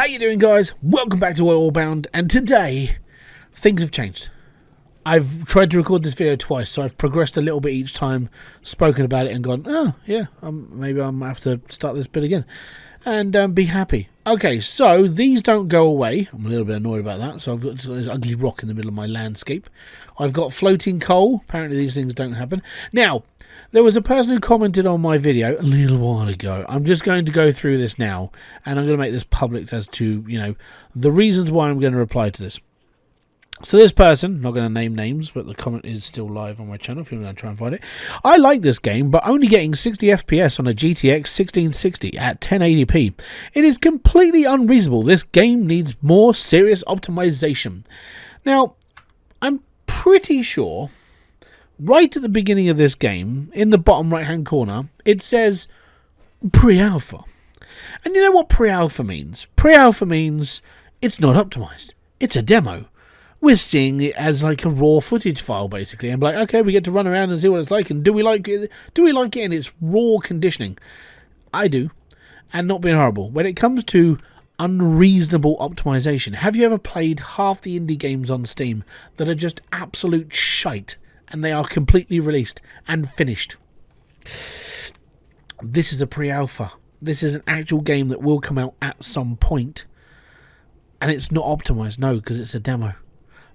How you doing, guys? Welcome back to NZXT, and today things have changed. I've tried to record this video twice, so I've progressed a little bit each time, spoken about it and gone, oh yeah, maybe I'm gonna have to start this bit again and be happy. Okay, so these don't go away. I'm a little bit annoyed about that. So I've got this ugly rock in the middle of my landscape. I've got floating coal. Apparently these things don't happen. Now, there was a person who commented on my video a little while ago. I'm just going to go through this now, and I'm going to make this public as to, you know, the reasons why I'm going to reply to this. So this person, not going to name names, but the comment is still live on my channel if you want to try and find it. I like this game, but only getting 60 FPS on a GTX 1660 at 1080p. It is completely unreasonable. This game needs more serious optimization. Now, I'm pretty sure right at the beginning of this game, in the bottom right hand corner, it says pre-alpha. And you know what pre-alpha means? Pre-alpha means it's not optimized. It's a demo. We're seeing it as like a raw footage file, basically. I'm like, okay, we get to run around and see what it's like, and do we like it? Do we like it in its raw conditioning? I do, and not being horrible. When it comes to unreasonable optimization, have you ever played half the indie games on Steam that are just absolute shite, and they are completely released and finished? This is a pre-alpha. This is an actual game that will come out at some point, and it's not optimized, no, because it's a demo.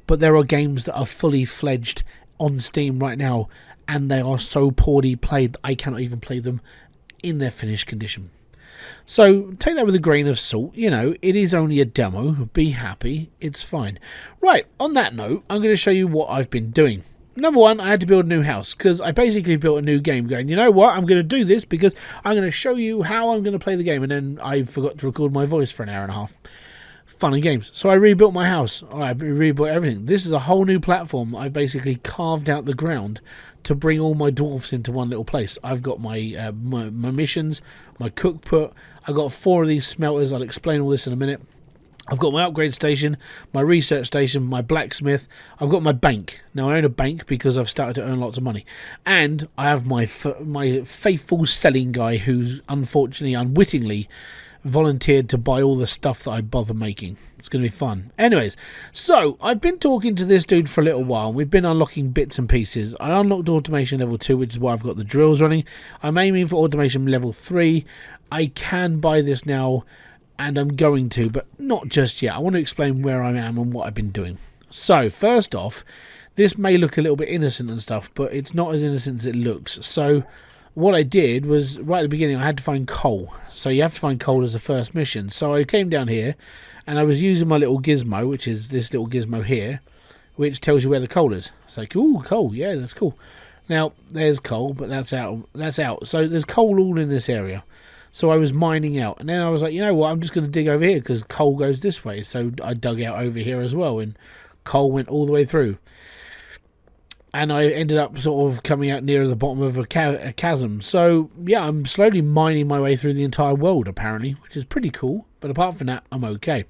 But there are games that are fully fledged on Steam right now, and they are so poorly played that I cannot even play them in their finished condition. So take that with a grain of salt. You know, it is only a demo. Be happy. It's fine. Right, on that note, I'm going to show you what I've been doing. Number one, I had to build a new house because I basically built a new game going, you know what, I'm going to do this because I'm going to show you how I'm going to play the game. And then I forgot to record my voice for an hour and a half. Fun and games. So I rebuilt my house. I rebuilt everything. This is a whole new platform. I basically carved out the ground to bring all my dwarfs into one little place. I've got my my missions, my cookput. I've got 4 of these smelters. I'll explain all this in a minute. I've got my upgrade station, my research station, my blacksmith. I've got my bank. Now I own a bank because I've started to earn lots of money. And I have my faithful selling guy who's unfortunately, unwittingly volunteered to buy all the stuff that I bother making. It's going to be fun. Anyways, so I've been talking to this dude for a little while. We've been unlocking bits and pieces. I unlocked automation level 2, which is why I've got the drills running. I'm aiming for automation level 3. I can buy this now, and I'm going to, but not just yet. I want to explain where I am and what I've been doing. So first off, this may look a little bit innocent and stuff, but it's not as innocent as it looks. So what I did was, right at the beginning, I had to find coal. So you have to find coal as the first mission. So I came down here, and I was using my little gizmo, which is this little gizmo here, which tells you where the coal is. It's like, ooh, coal, yeah, that's cool. Now, there's coal, but that's out. That's out. So there's coal all in this area. So I was mining out. And then I was like, you know what, I'm just going to dig over here, because coal goes this way. So I dug out over here as well, and coal went all the way through. And I ended up sort of coming out near the bottom of a chasm. So, yeah, I'm slowly mining my way through the entire world, apparently, which is pretty cool. But apart from that, I'm okay.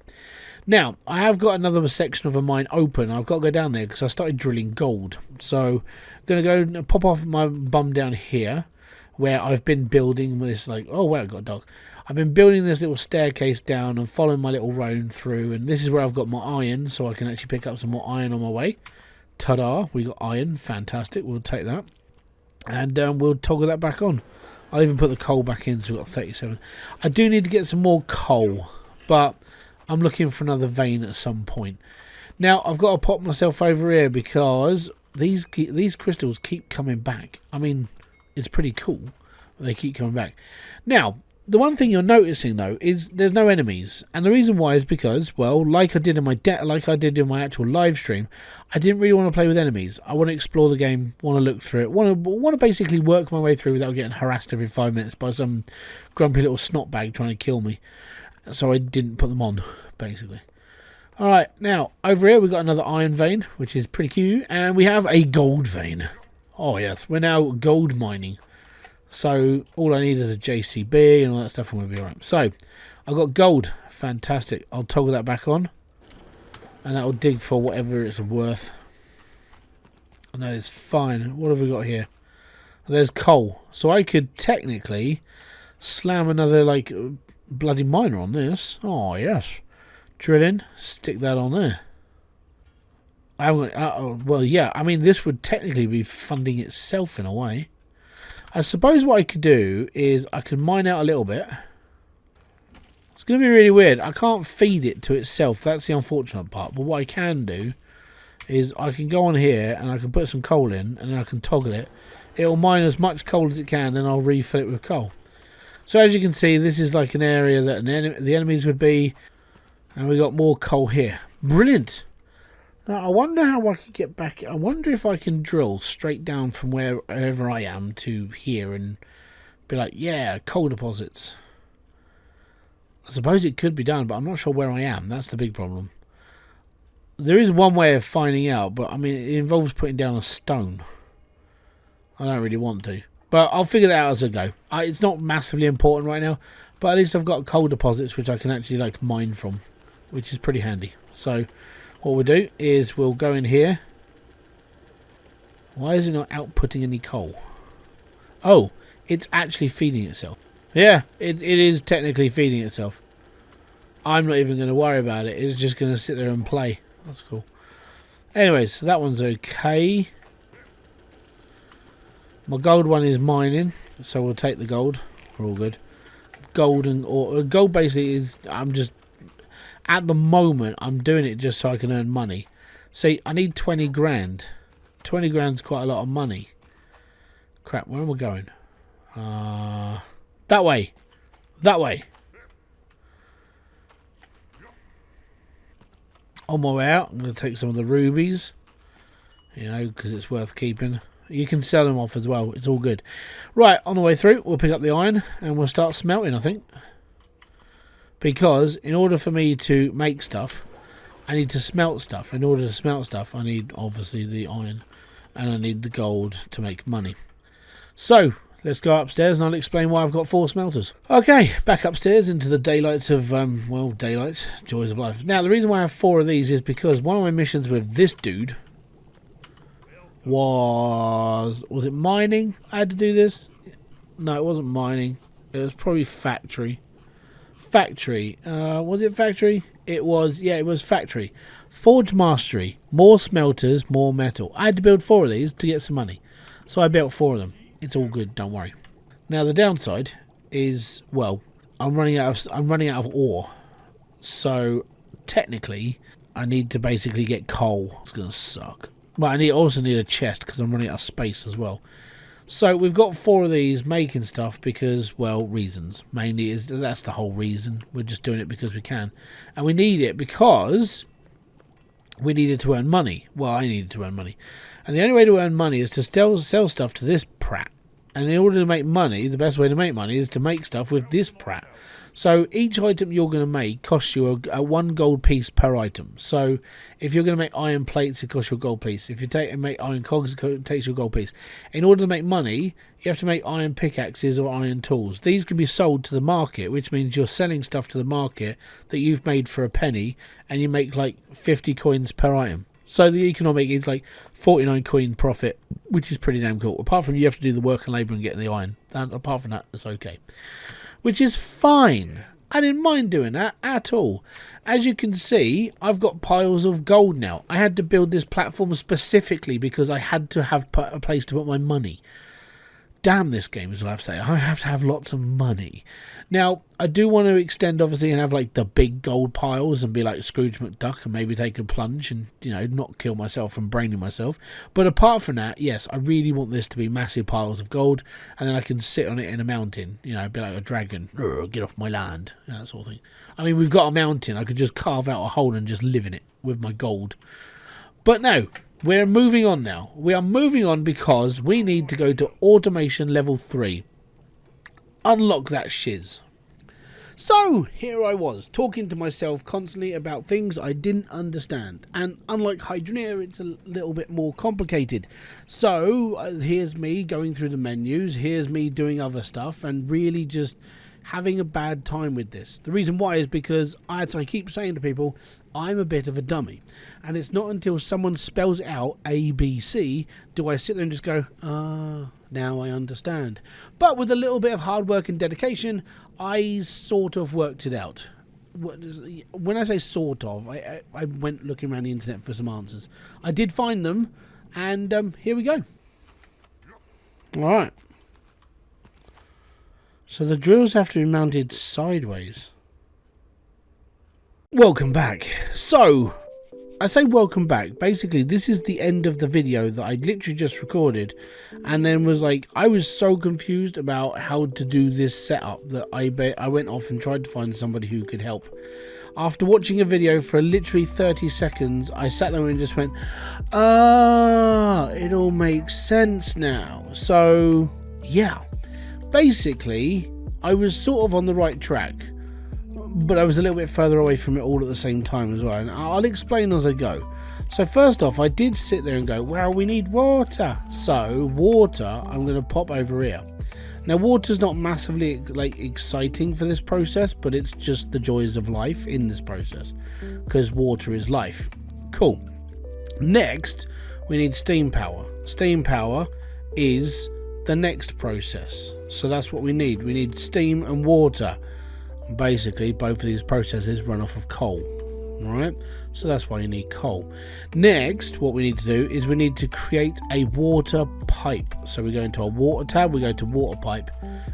Now, I have got another section of a mine open. I've got to go down there because I started drilling gold. So, I'm going to go and pop off my bum down here, where I've been building this, like, oh, wow, I've got a dog. I've been building this little staircase down and following my little road through. And this is where I've got my iron, so I can actually pick up some more iron on my way. Ta-da, we got iron, fantastic, we'll take that. And we'll toggle that back on. I'll even put the coal back in, so we've got 37. I do need to get some more coal, but I'm looking for another vein at some point. Now, I've got to pop myself over here because these crystals keep coming back. I mean, it's pretty cool. They keep coming back. Now, the one thing you're noticing though is there's no enemies, and the reason why is because, well, like I did in my actual live stream, I didn't really want to play with enemies. I want to explore the game, want to look through it, want to basically work my way through without getting harassed every 5 minutes by some grumpy little snotbag trying to kill me. So I didn't put them on, basically. All right, now over here we've got another iron vein, which is pretty cute, and we have a gold vein. Oh yes, we're now gold mining. So all I need is a JCB and all that stuff, and we'll be alright. So I've got gold, fantastic. I'll toggle that back on, and that will dig for whatever it's worth. And that is fine. What have we got here? There's coal, so I could technically slam another like bloody miner on this. Oh yes, Drill in, stick that on there. Well, yeah, I mean, this would technically be funding itself in a way. I suppose what I could do is I could mine out a little bit. It's going to be really weird. I can't feed it to itself. That's the unfortunate part. But what I can do is I can go on here and I can put some coal in and then I can toggle it. It'll mine as much coal as it can, and I'll refill it with coal. So as you can see, this is like an area that the enemies would be, and we got more coal here. Brilliant. Now I wonder how I could get back. I wonder if I can drill straight down from wherever I am to here and be like, yeah, coal deposits. I suppose it could be done, but I'm not sure where I am. That's the big problem. There is one way of finding out, but I mean, it involves putting down a stone. I don't really want to, but I'll figure that out as I go. It's not massively important right now, but at least I've got coal deposits which I can actually like mine from, which is pretty handy. So what we'll do is we'll go in here. Why is it not outputting any coal? Oh, it's actually feeding itself. Yeah, it is technically feeding itself. I'm not even going to worry about it. It's just going to sit there and play. That's cool. Anyways, so that one's okay. My gold one is mining, so we'll take the gold. We're all good. Gold basically is, I'm just, at the moment, I'm doing it just so I can earn money. See, I need 20 grand. 20 grand's quite a lot of money. Crap, where am I going? That way. That way. On my way out, I'm going to take some of the rubies. You know, because it's worth keeping. You can sell them off as well. It's all good. Right, on the way through, we'll pick up the iron and we'll start smelting, I think. Because in order for me to make stuff, I need to smelt stuff. In order to smelt stuff, I need, obviously, the iron. And I need the gold to make money. So, let's go upstairs and I'll explain why I've got 4 smelters. Okay, back upstairs into the daylights of, well, daylights, joys of life. Now, the reason why I have 4 of these is because one of my missions with this dude was it mining? I had to do this? No, it wasn't mining. It was probably factory. Factory. Was it factory? It was, yeah, it was factory. Forge mastery. More smelters, more metal. I had to build 4 of these to get some money. So I built 4 of them. It's all good, don't worry. Now the downside is, well, I'm running out of ore. So technically I need to basically get coal. It's gonna suck. But I also need a chest because I'm running out of space as well. So we've got 4 of these making stuff because, well, reasons. Mainly that's the whole reason. We're just doing it because we can. And we need it because we needed to earn money. Well, I needed to earn money. And the only way to earn money is to sell stuff to this prat. And in order to make money, the best way to make money is to make stuff with this prat. So each item you're going to make costs you a 1 gold piece per item. So if you're going to make iron plates, it costs you a gold piece. If you make iron cogs, it takes you a gold piece. In order to make money, you have to make iron pickaxes or iron tools. These can be sold to the market, which means you're selling stuff to the market that you've made for a penny, and you make like 50 coins per item. So the economic is like 49 coin profit, which is pretty damn cool. Apart from you have to do the work and labour and getting the iron. Apart from that, it's okay. Which is fine. I didn't mind doing that at all. As you can see, I've got piles of gold now. I had to build this platform specifically because I had to have a place to put my money. Damn, this game is what I have to say. I have to have lots of money. Now, I do want to extend, obviously, and have like the big gold piles and be like Scrooge McDuck and maybe take a plunge and, you know, not kill myself from braining myself. But apart from that, yes, I really want this to be massive piles of gold, and then I can sit on it in a mountain, you know, be like a dragon. Get off my land, you know, that sort of thing. I mean, we've got a mountain. I could just carve out a hole and just live in it with my gold. But no. We're moving on now. We are moving on because we need to go to automation level 3. Unlock that shiz. So, here I was, talking to myself constantly about things I didn't understand. And unlike Hydroneer, it's a little bit more complicated. So, here's me going through the menus, here's me doing other stuff, and really just having a bad time with this. The reason why is because, as I keep saying to people, I'm a bit of a dummy. And it's not until someone spells out ABC do I sit there and just go, now I understand. But with a little bit of hard work and dedication, I sort of worked it out. when I say sort of, I went looking around the internet for some answers. I did find them, and here we go. Alright. So the drills have to be mounted sideways. Welcome back. So, I say welcome back. Basically, this is the end of the video that I literally just recorded, and then was like, I was so confused about how to do this setup that I went off and tried to find somebody who could help. After watching a video for literally 30 seconds, I sat there and just went, it all makes sense now. So, yeah. Basically, I was sort of on the right track, but I was a little bit further away from it all at the same time as well, and I'll explain as I go. So first off, I did sit there and go, well, we need water. So water, I'm going to pop over here. Now, water's not massively exciting for this process, but it's just the joys of life in this process, because water is life. Cool. Next, we need steam power. Steam power is the next process. So that's what we need. We need steam and water. Basically, both of these processes run off of coal. Alright, so that's why you need coal. Next, what we need to do is we need to create a water pipe. So we go into our water tab, we go to water pipe,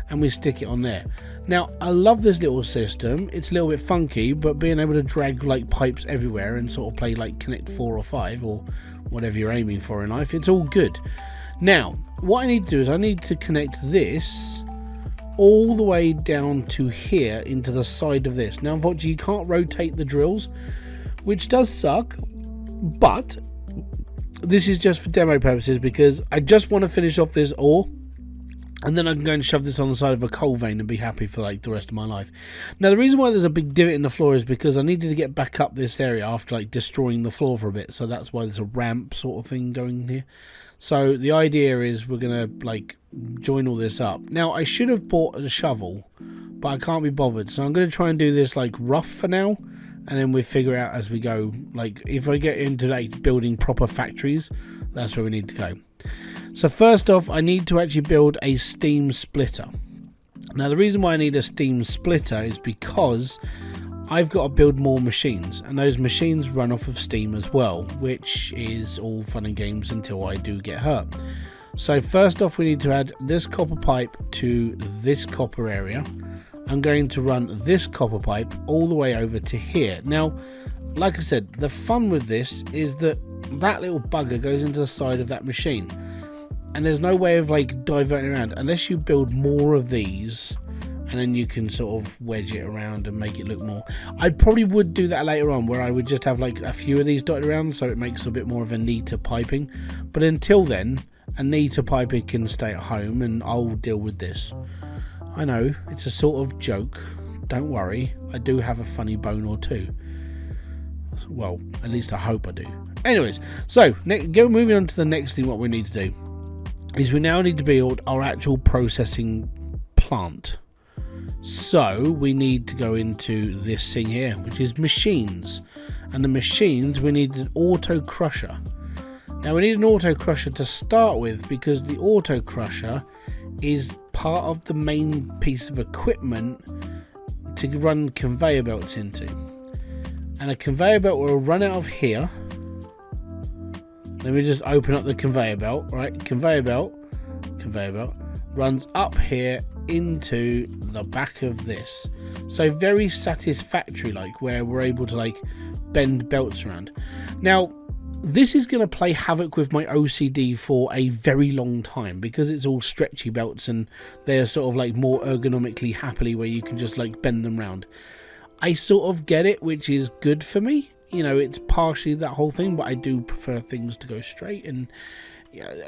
and we stick it on there. Now, I love this little system. It's a little bit funky, but being able to drag like pipes everywhere and sort of play like Connect 4 or 5 or whatever you're aiming for in life, it's all good. Now, what I need to do is I need to connect this all the way down to here into the side of this. Now, unfortunately, you can't rotate the drills, which does suck, but this is just for demo purposes because I just want to finish off this ore, and then I can go and shove this on the side of a coal vein and be happy for like the rest of my life. Now, the reason why there's a big divot in the floor is because I needed to get back up this area after like destroying the floor for a bit, so that's why there's a ramp sort of thing going here. So the idea is we're gonna like join all this up. Now, I should have bought a shovel, but I can't be bothered, so I'm gonna try and do this like rough for now, and then we figure out as we go. Like if I get into like building proper factories, that's where we need to go. So first off, I need to actually build a steam splitter. Now, the reason why I need a steam splitter is because I've got to build more machines, and those machines run off of steam as well, which is all fun and games until I do get hurt. So first off, we need to add this copper pipe to this copper area. I'm going to run this copper pipe all the way over to here. Now, like I said, the fun with this is that that little bugger goes into the side of that machine, and there's no way of like diverting around unless you build more of these, and then you can sort of wedge it around and make it look more. I probably would do that later on, where I would just have like a few of these dotted around so it makes a bit more of a neater piping. But until then, a neater piping can stay at home, and I'll deal with this. I know, it's a sort of joke. Don't worry, I do have a funny bone or two. Well, at least I hope I do. Anyways, so moving on to the next thing, what we need to do is we now need to build our actual processing plant. So we need to go into this thing here, which is machines. And the machines, we need an auto crusher. Now, we need an auto crusher to start with, because the auto crusher is part of the main piece of equipment to run conveyor belts into. And a conveyor belt will run out of here. Let me just open up the conveyor belt, right? Conveyor belt runs up here into the back of this. So very satisfactory, like where we're able to like bend belts around. Now, this is going to play havoc with my OCD for a very long time, because it's all stretchy belts and they're sort of like more ergonomically happily where you can just like bend them round. I sort of get it, which is good for me. You know, it's partially that whole thing, but I do prefer things to go straight. And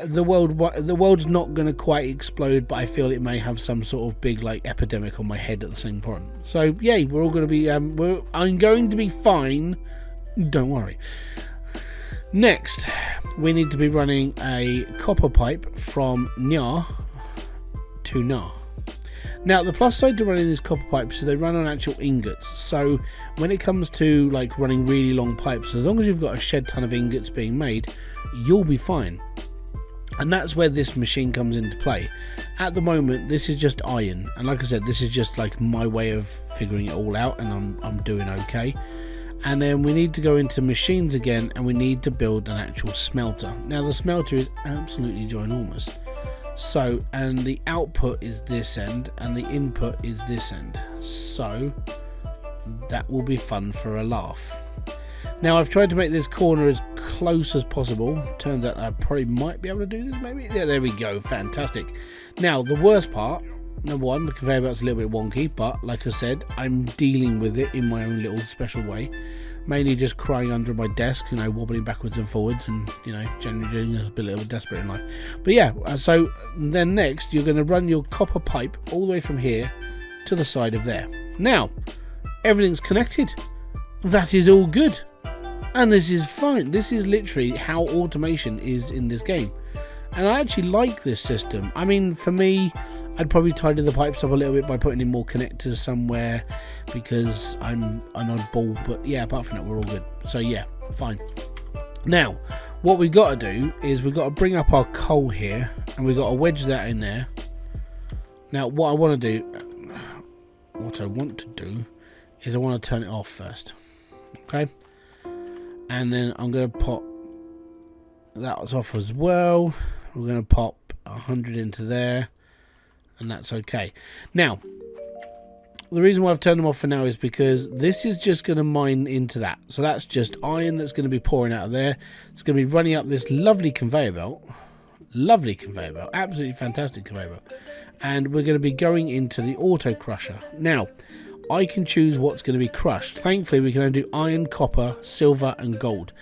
the world's not going to quite explode, but I feel it may have some sort of big like epidemic on my head at the same point. So yeah, we're all going to be I'm going to be fine, don't worry. Next, we need to be running a copper pipe from Nya to Na. Now, the plus side to running these copper pipes is they run on actual ingots. So when it comes to like running really long pipes, as long as you've got a shed ton of ingots being made, you'll be fine. And that's where this machine comes into play. At the moment, this is just iron, and like I said, this is just like my way of figuring it all out, and I'm doing okay. And then we need to go into machines again, and we need to build an actual smelter. Now the smelter is absolutely ginormous. So, and the output is this end, and the input is this end. So that will be fun for a laugh. Now I've tried to make this corner as close as possible. Turns out I probably might be able to do this, maybe. Yeah, there we go, fantastic. Now the worst part, number one, the conveyor belt's a little bit wonky, but like I said, I'm dealing with it in my own little special way. Mainly just crying under my desk, you know, wobbling backwards and forwards, and you know, generally doing a bit of a desperate in life. But yeah, so then next you're going to run your copper pipe all the way from here to the side of there. Now everything's connected. That is all good. And this is fine. This is literally how automation is in this game. And I actually like this system. I mean, for me, I'd probably tidy the pipes up a little bit by putting in more connectors somewhere, because I'm an oddball. But yeah, apart from that, we're all good. So yeah, fine. Now, what we've got to do is we've got to bring up our coal here, and we've got to wedge that in there. Now, what I want to do is I want to turn it off first. Okay. And then I'm going to pop that off as well. We're going to pop 100 into there, and that's okay. Now, the reason why I've turned them off for now is because this is just going to mine into that. So that's just iron that's going to be pouring out of there. It's going to be running up this lovely conveyor belt. Lovely conveyor belt. Absolutely fantastic conveyor belt. And we're going to be going into the auto crusher. Now, I can choose what's going to be crushed. Thankfully, we can only do iron, copper, silver, and gold.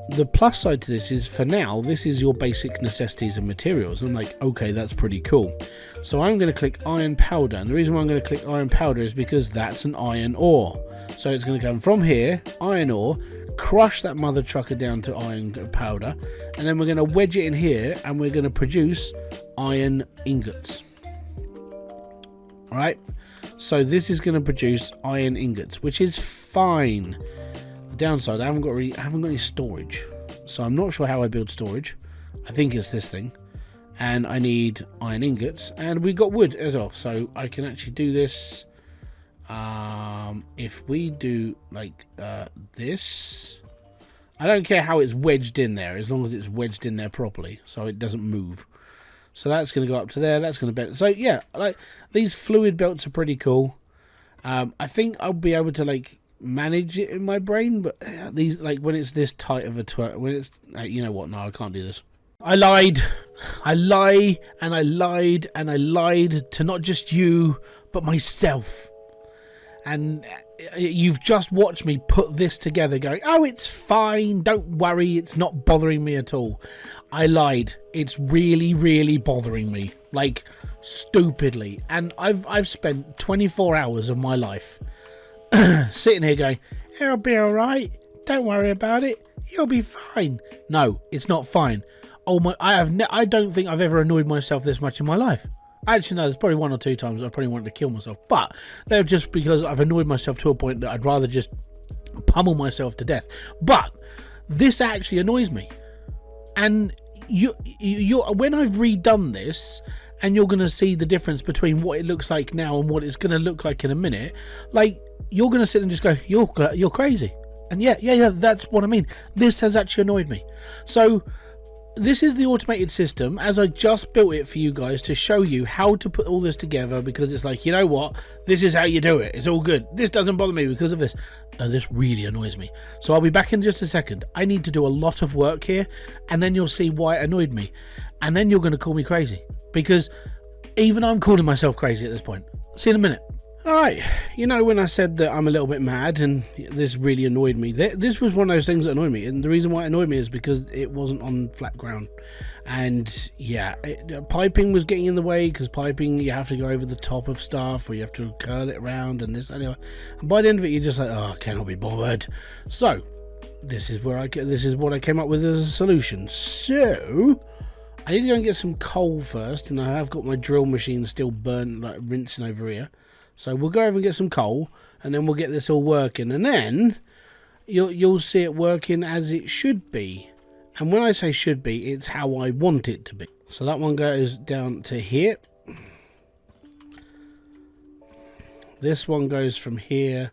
The plus side to this is, for now, this is your basic necessities and materials. I'm like, okay, that's pretty cool. So I'm going to click iron powder. And the reason why I'm going to click iron powder is because that's an iron ore. So it's going to come from here, iron ore, crush that mother trucker down to iron powder. And then we're going to wedge it in here, and we're going to produce iron ingots. All right. So this is going to produce iron ingots, which is fine. The downside, I haven't got any storage, so I'm not sure how I build storage. I think it's this thing, and I need iron ingots, and we got wood as well, so I can actually do this. If we do like this, I don't care how it's wedged in there, as long as it's wedged in there properly, so it doesn't move. So that's going to go up to there. That's going to bend. So yeah, like these fluid belts are pretty cool. I think I'll be able to like manage it in my brain, but these, like when it's this tight of a when it's you know what? No, I can't do this. I lied. I lie, and I lied, and I lied to not just you, but myself. And you've just watched me put this together going, oh, it's fine, don't worry, it's not bothering me at all. I lied. It's really, really bothering me, like stupidly. And I've spent 24 hours of my life sitting here going, it'll be all right, don't worry about it, you'll be fine. No, it's not fine. Oh my! I don't think I've ever annoyed myself this much in my life. Actually, no, there's probably one or two times I probably wanted to kill myself, but they're just because I've annoyed myself to a point that I'd rather just pummel myself to death. But this actually annoys me, and you when I've redone this, and you're going to see the difference between what it looks like now and what it's going to look like in a minute. Like, you're going to sit and just go, you're crazy. And yeah, that's what I mean. This has actually annoyed me. So this is the automated system, as I just built it for you guys to show you how to put all this together, because it's like, you know what, this is how you do it, it's all good. This doesn't bother me because of this. This really annoys me. So I'll be back in just a second. I need to do a lot of work here, and then you'll see why it annoyed me, and then you're going to call me crazy, because even I'm calling myself crazy at this point. See you in a minute. Alright, you know when I said that I'm a little bit mad and this really annoyed me, this was one of those things that annoyed me, and the reason why it annoyed me is because it wasn't on flat ground. And yeah, piping was getting in the way, because piping, you have to go over the top of stuff, or you have to curl it around and this, anyway. And by the end of it, you're just like, oh, I cannot be bothered. So this is what I came up with as a solution. So I need to go and get some coal first, and I have got my drill machine still burnt, like rinsing over here. So we'll go over and get some coal, and then we'll get this all working, and then you'll see it working as it should be. And when I say should be, it's how I want it to be. So that one goes down to here. This one goes from here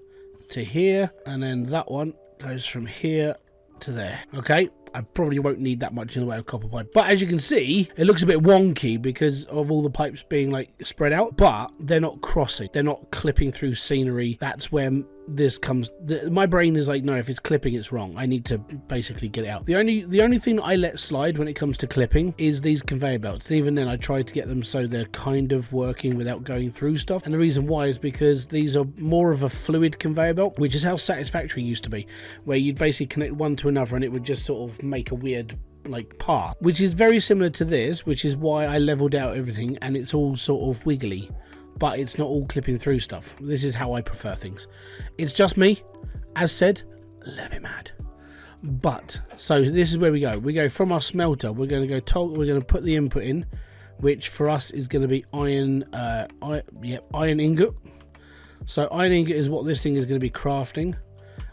to here. And then that one goes from here to there. Okay. I probably won't need that much in the way of copper pipe. But as you can see, it looks a bit wonky because of all the pipes being like spread out. But they're not crossing. They're not clipping through scenery. That's where this comes. My brain is like, no, if it's clipping, it's wrong. I need to basically get it out. The only thing that I let slide when it comes to clipping is these conveyor belts. And even then, I try to get them so they're kind of working without going through stuff. And the reason why is because these are more of a fluid conveyor belt, which is how Satisfactory used to be, where you'd basically connect one to another and it would just sort of make a weird like part, which is very similar to this, which is why I leveled out everything and it's all sort of wiggly, but it's not all clipping through stuff. This is how I prefer things. It's just me, as said, a little bit mad. But so this is where we go. We go from our smelter. We're going to go we're going to put the input in, which for us is going to be iron ingot. So iron ingot is what this thing is going to be crafting.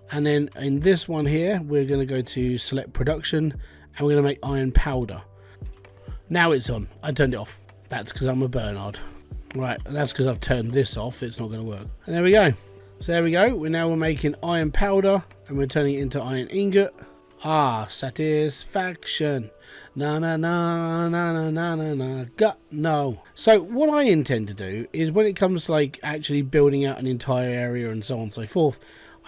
And then in this one here, we're going to go to select production and we're going to make iron powder. Now it's on. I turned it off. That's because I'm a Bernard. Right, that's because I've turned this off. It's not going to work. And there we go. So there we go. We're making iron powder and we're turning it into iron ingot. Ah, satisfaction. Na na na na na na na na. Gut no. So what I intend to do is when it comes to like actually building out an entire area and so on and so forth,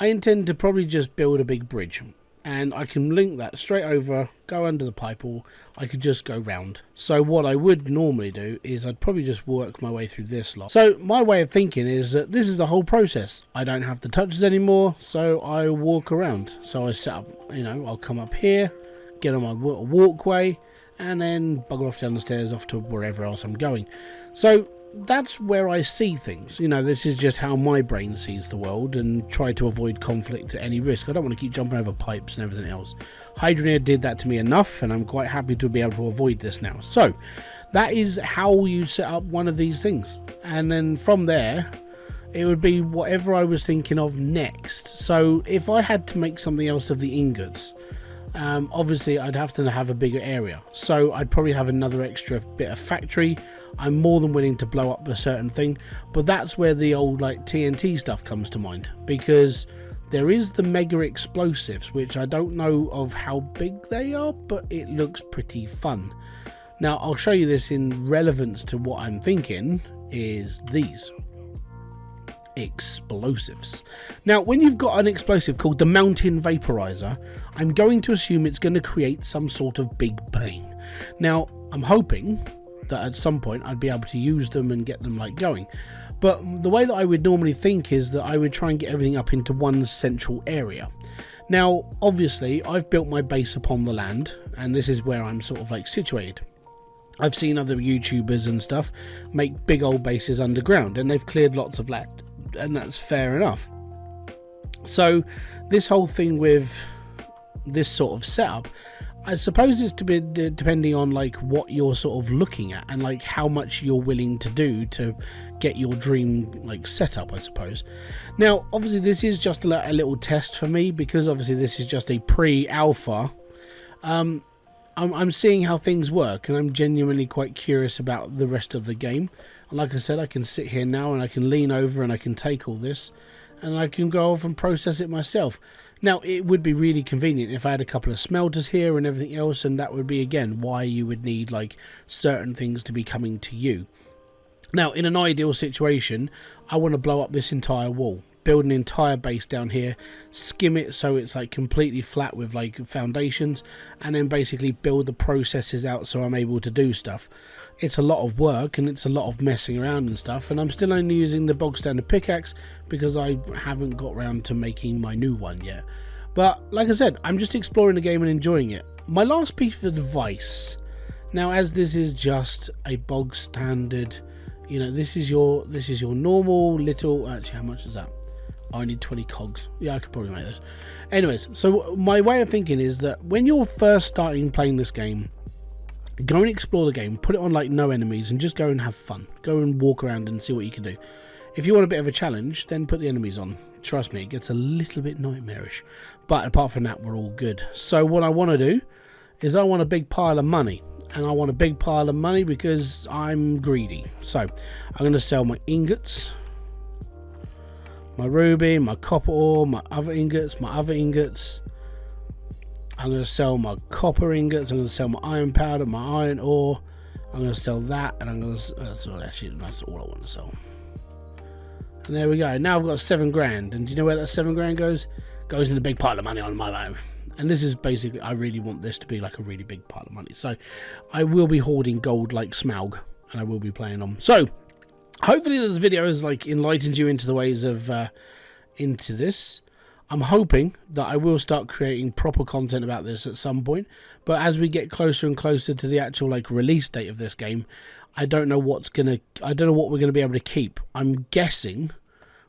I intend to probably just build a big bridge and I can link that straight over, go under the pipe, or I could just go round. So what I would normally do is I'd probably just work my way through this lot. So my way of thinking is that this is the whole process. I don't have the touches anymore, so I walk around. So I set up, you know, I'll come up here, get on my walkway, and then bugger off down the stairs off to wherever else I'm going. So that's where I see things. You know, this is just how my brain sees the world and try to avoid conflict at any risk. I don't want to keep jumping over pipes and everything else. Hydroneer did that to me enough and I'm quite happy to be able to avoid this now. So that is how you set up one of these things, and then from there it would be whatever I was thinking of next. So if I had to make something else of the ingots, obviously I'd have to have a bigger area, so I'd probably have another extra bit of factory. I'm more than willing to blow up a certain thing, but that's where the old like TNT stuff comes to mind, because there is the mega explosives, which I don't know of how big they are, but it looks pretty fun. Now I'll show you this in relevance to what I'm thinking is these explosives. Now when you've got an explosive called the mountain vaporizer, I'm going to assume it's going to create some sort of big bang. Now I'm hoping that at some point I'd be able to use them and get them like going, but the way that I would normally think is that I would try and get everything up into one central area. Now obviously I've built my base upon the land and this is where I'm sort of like situated. I've seen other YouTubers and stuff make big old bases underground and they've cleared lots of land, and that's fair enough. So this whole thing with this sort of setup, I suppose it's to be depending on like what you're sort of looking at and like how much you're willing to do to get your dream like setup, I suppose. Now obviously this is just a little test for me, because obviously this is just a pre-alpha. I'm seeing how things work and I'm genuinely quite curious about the rest of the game. And like I said, I can sit here now and I can lean over and I can take all this and I can go off and process it myself. Now it would be really convenient if I had a couple of smelters here and everything else, and that would be again why you would need like certain things to be coming to you. Now in an ideal situation, I want to blow up this entire wall, build an entire base down here, skim it so it's like completely flat with like foundations, and then basically build the processes out so I'm able to do stuff. It's a lot of work and it's a lot of messing around and stuff, and I'm still only using the bog standard pickaxe because I haven't got around to making my new one yet. But like I said, I'm just exploring the game and enjoying it. My last piece of advice, now as this is just a bog standard, you know, this is your normal little, actually how much is that? I need 20 cogs. Yeah, I could probably make this. Anyways, so my way of thinking is that when you're first starting playing this game, go and explore the game, put it on like no enemies and just go and have fun. Go and walk around and see what you can do. If you want a bit of a challenge, then put the enemies on. Trust me, it gets a little bit nightmarish. But apart from that, we're all good. So what I want to do is I want a big pile of money. And I want a big pile of money because I'm greedy. So I'm going to sell my ingots, my ruby, my copper ore, my other ingots, I'm going to sell my copper ingots, I'm going to sell my iron powder, my iron ore, I'm going to sell that, and I'm going to, that's all I want to sell. And there we go. Now I've got 7 grand, and do you know where that 7 grand goes? Goes in a big pile of money on my own. And this is basically, I really want this to be like a really big pile of money. So I will be hoarding gold like Smaug, and I will be playing on. So hopefully this video has like enlightened you into the ways of into this. I'm hoping that I will start creating proper content about this at some point, but as we get closer and closer to the actual like release date of this game, I don't know what we're gonna be able to keep. I'm guessing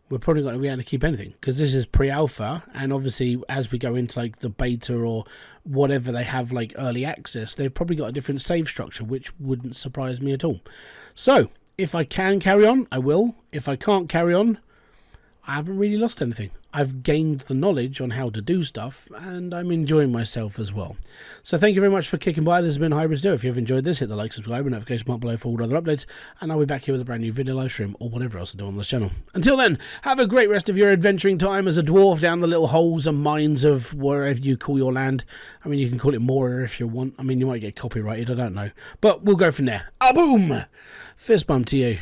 we're probably not going to be able to keep anything because this is pre-alpha, and obviously as we go into like the beta or whatever they have like early access, they've probably got a different save structure, which wouldn't surprise me at all. So if I can carry on, I will. If I can't carry on, I haven't really lost anything. I've gained the knowledge on how to do stuff, and I'm enjoying myself as well. So thank you very much for kicking by. This has been Hybridsteel. If you've enjoyed this, hit the like, subscribe, and notification mark below for all other updates, and I'll be back here with a brand new video, live stream, or whatever else I do on this channel. Until then, have a great rest of your adventuring time as a dwarf down the little holes and mines of wherever you call your land. I mean, you can call it Mora if you want. I mean, you might get copyrighted, I don't know. But we'll go from there. Ah, boom! Fist bump to you.